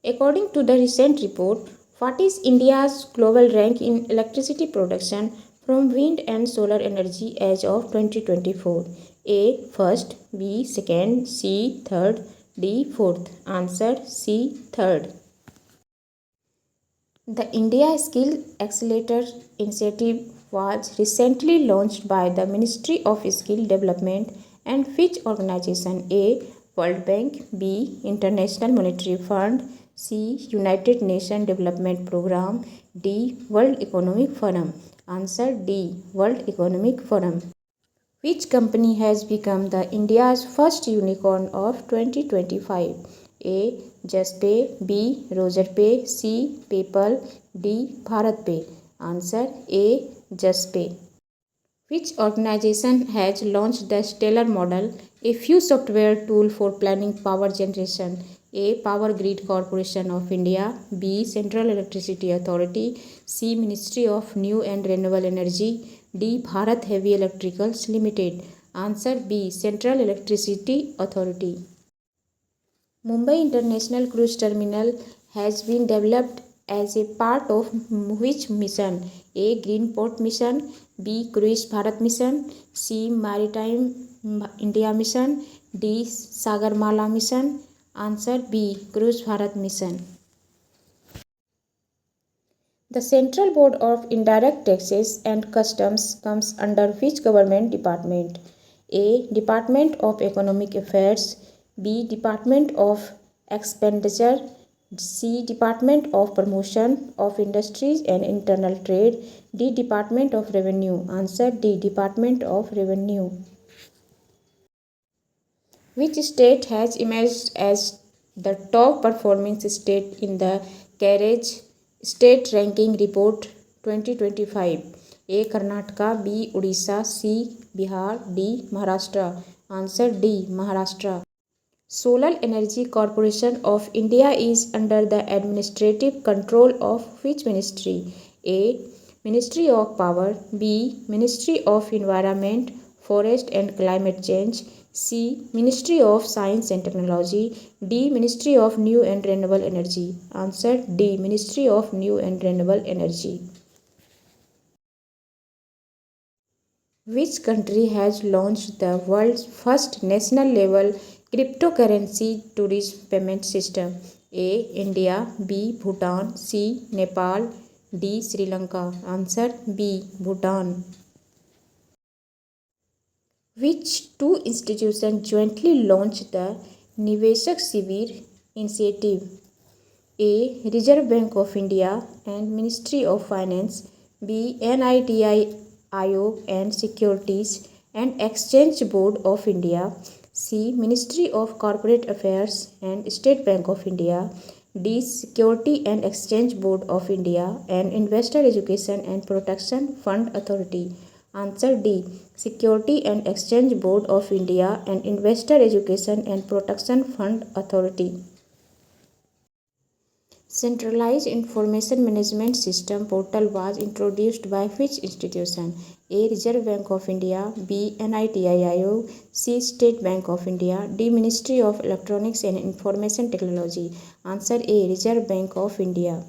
According to the recent report, what is India's global rank in electricity production from wind and solar energy as of 2024? A. First, B. Second, C. Third, D. Fourth. Answer C. Third. The India Skill Accelerator Initiative was recently launched by the Ministry of Skill Development and which organization? A. World Bank, B. International Monetary Fund, C. United Nations Development Programme, D. World Economic Forum. Answer D. World Economic Forum. Which company has become the India's first unicorn of 2025? A. JustPay, B. RogerPay, C. PayPal, D. BharatPay. Answer A. JustPay. Which organization has launched the Stellar Model, a few software tool for planning power generation? A. Power Grid Corporation of India, B. Central Electricity Authority, C. Ministry of New and Renewable Energy, D. Bharat Heavy Electricals Limited. Answer B. Central Electricity Authority. Mumbai International Cruise Terminal has been developed as a part of which mission? A. Green Port Mission, B. Cruise Bharat Mission, C. Maritime India Mission, D. Sagarmala Mission. Answer B. Cruise Bharat Mission. The Central Board of Indirect Taxes and Customs comes under which government department? A. Department of Economic Affairs, B. Department of Expenditure, C. Department of Promotion of Industries and Internal Trade, D. Department of Revenue. Answer D. Department of Revenue. Which state has emerged as the top performing state in the CAREG State Ranking Report 2025? A. Karnataka, B. Odisha, C. Bihar, D. Maharashtra. Answer D. Maharashtra. Solar Energy Corporation of India is under the administrative control of which ministry? A. Ministry of Power, B. Ministry of Environment, Forest and Climate Change, C. Ministry of Science and Technology, D. Ministry of New and Renewable Energy. Answer D. Ministry of New and Renewable Energy. Which country has launched the world's first national level cryptocurrency tourist payment system? A. India, B. Bhutan, C. Nepal, D. Sri Lanka. Answer B. Bhutan. Which two institutions jointly launched the Niveshak Shivir initiative? A. Reserve Bank of India and Ministry of Finance, B. NITI Aayog and Securities and Exchange Board of India, C. Ministry of Corporate Affairs and State Bank of India, D. Security and Exchange Board of India and Investor Education and Protection Fund Authority. Answer D. Security and Exchange Board of India and Investor Education and Protection Fund Authority. Centralized Information Management System portal was introduced by which institution? A. Reserve Bank of India, B. NITI Aayog, C. State Bank of India, D. Ministry of Electronics and Information Technology. Answer A. Reserve Bank of India.